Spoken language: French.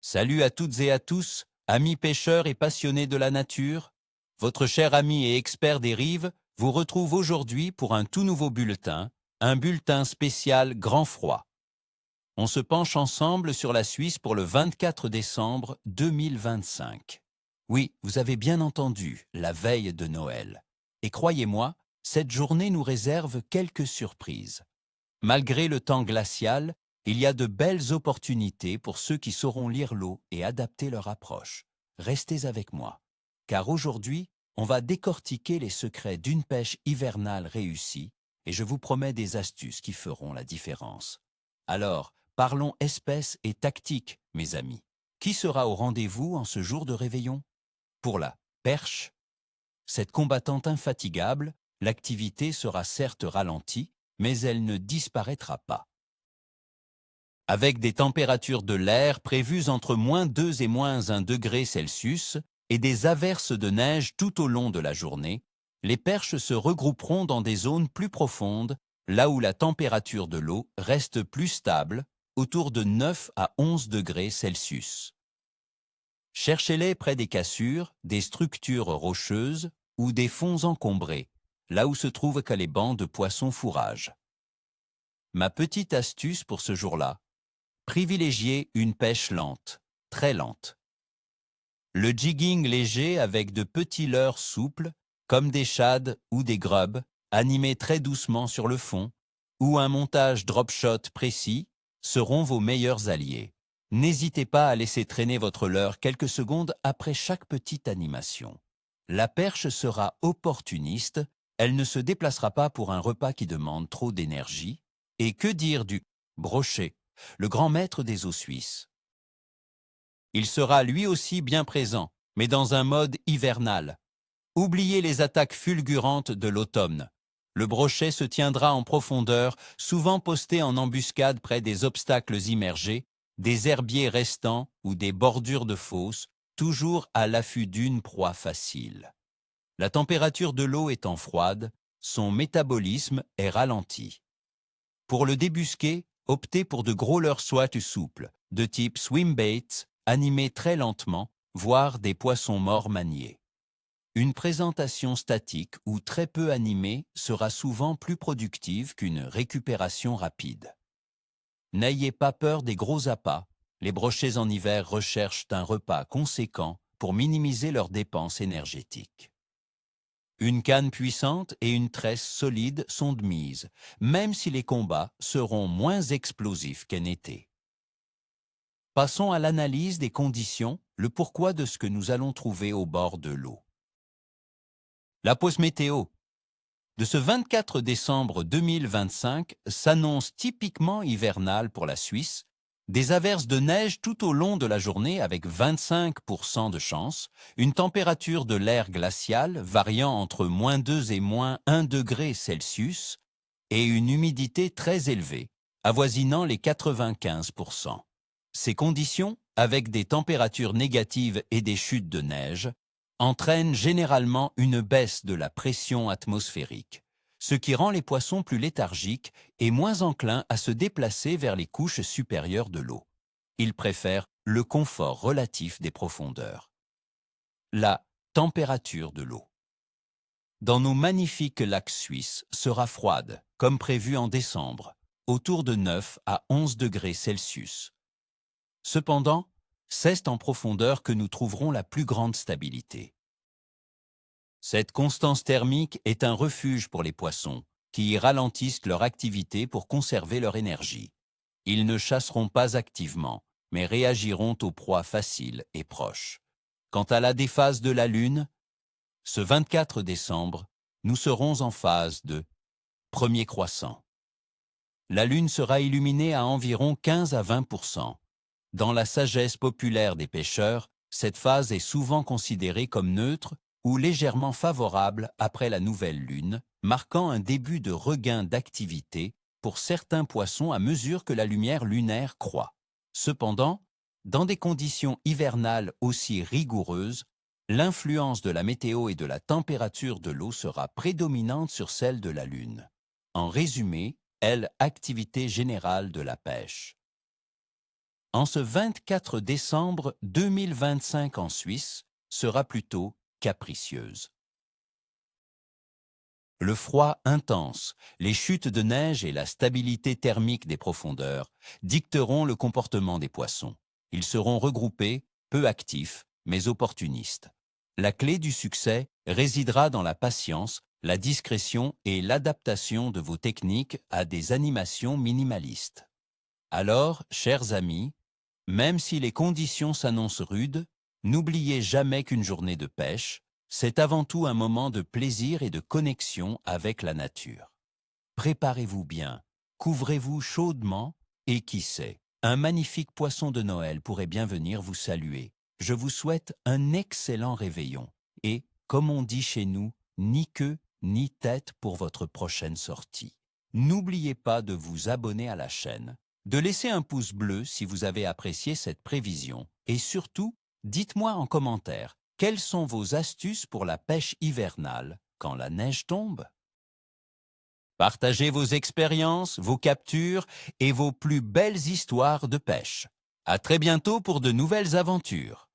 Salut à toutes et à tous, amis pêcheurs et passionnés de la nature. Votre cher ami et expert des rives vous retrouve aujourd'hui pour un tout nouveau bulletin, un bulletin spécial Grand Froid. On se penche ensemble sur la Suisse pour le 24 décembre 2025. Oui, vous avez bien entendu, la veille de Noël. Et croyez-moi, cette journée nous réserve quelques surprises. Malgré le temps glacial, il y a de belles opportunités pour ceux qui sauront lire l'eau et adapter leur approche. Restez avec moi, car aujourd'hui, on va décortiquer les secrets d'une pêche hivernale réussie et je vous promets des astuces qui feront la différence. Alors, parlons espèces et tactiques, mes amis. Qui sera au rendez-vous en ce jour de réveillon? Pour la perche, cette combattante infatigable, l'activité sera certes ralentie, mais elle ne disparaîtra pas. Avec des températures de l'air prévues entre -2 et -1 degré Celsius et des averses de neige tout au long de la journée, les perches se regrouperont dans des zones plus profondes, là où la température de l'eau reste plus stable, autour de 9 à 11 degrés Celsius. Cherchez-les près des cassures, des structures rocheuses ou des fonds encombrés, là où se trouvent les bancs de poissons fourrage. Ma petite astuce pour ce jour-là, privilégiez une pêche lente, très lente. Le jigging léger avec de petits leurres souples, comme des shad ou des grubs, animés très doucement sur le fond, ou un montage drop shot précis, seront vos meilleurs alliés. N'hésitez pas à laisser traîner votre leurre quelques secondes après chaque petite animation. La perche sera opportuniste, elle ne se déplacera pas pour un repas qui demande trop d'énergie. Et que dire du brochet, le grand maître des eaux suisses? Il sera lui aussi bien présent, mais dans un mode hivernal. Oubliez les attaques fulgurantes de l'automne. Le brochet se tiendra en profondeur, souvent posté en embuscade près des obstacles immergés, des herbiers restants ou des bordures de fosses, toujours à l'affût d'une proie facile. La température de l'eau étant froide, son métabolisme est ralenti. Pour le débusquer, optez pour de gros leurres soies souples, de type swimbaits, animés très lentement, voire des poissons morts maniés. Une présentation statique ou très peu animée sera souvent plus productive qu'une récupération rapide. N'ayez pas peur des gros appâts. Les brochets en hiver recherchent un repas conséquent pour minimiser leurs dépenses énergétiques. Une canne puissante et une tresse solide sont de mise, même si les combats seront moins explosifs qu'en été. Passons à l'analyse des conditions, le pourquoi de ce que nous allons trouver au bord de l'eau. La pause météo de ce 24 décembre 2025 s'annonce typiquement hivernale pour la Suisse, des averses de neige tout au long de la journée avec 25% de chance, une température de l'air glacial variant entre -2 et -1 degré Celsius et une humidité très élevée, avoisinant les 95%. Ces conditions, avec des températures négatives et des chutes de neige, entraînent généralement une baisse de la pression atmosphérique, ce qui rend les poissons plus léthargiques et moins enclins à se déplacer vers les couches supérieures de l'eau. Ils préfèrent le confort relatif des profondeurs. La température de l'eau. Dans nos magnifiques lacs suisses sera froide, comme prévu en décembre, autour de 9 à 11 degrés Celsius. Cependant, c'est en profondeur que nous trouverons la plus grande stabilité. Cette constance thermique est un refuge pour les poissons, qui y ralentissent leur activité pour conserver leur énergie. Ils ne chasseront pas activement, mais réagiront aux proies faciles et proches. Quant à la déphase de la Lune, ce 24 décembre, nous serons en phase de premier croissant. La Lune sera illuminée à environ 15 à 20%. Dans la sagesse populaire des pêcheurs, cette phase est souvent considérée comme neutre ou légèrement favorable après la nouvelle lune, marquant un début de regain d'activité pour certains poissons à mesure que la lumière lunaire croît. Cependant, dans des conditions hivernales aussi rigoureuses, l'influence de la météo et de la température de l'eau sera prédominante sur celle de la lune. En résumé, activité générale de la pêche. en ce 24 décembre 2025 en Suisse sera plutôt capricieuse. Le froid intense, les chutes de neige et la stabilité thermique des profondeurs dicteront le comportement des poissons. Ils seront regroupés, peu actifs, mais opportunistes. La clé du succès résidera dans la patience, la discrétion et l'adaptation de vos techniques à des animations minimalistes. Alors, chers amis, même si les conditions s'annoncent rudes, n'oubliez jamais qu'une journée de pêche, c'est avant tout un moment de plaisir et de connexion avec la nature. Préparez-vous bien, couvrez-vous chaudement et qui sait, un magnifique poisson de Noël pourrait bien venir vous saluer. Je vous souhaite un excellent réveillon et, comme on dit chez nous, ni queue ni tête pour votre prochaine sortie. N'oubliez pas de vous abonner à la chaîne, de laisser un pouce bleu si vous avez apprécié cette prévision et surtout, dites-moi en commentaire quelles sont vos astuces pour la pêche hivernale quand la neige tombe. Partagez vos expériences, vos captures et vos plus belles histoires de pêche. À très bientôt pour de nouvelles aventures.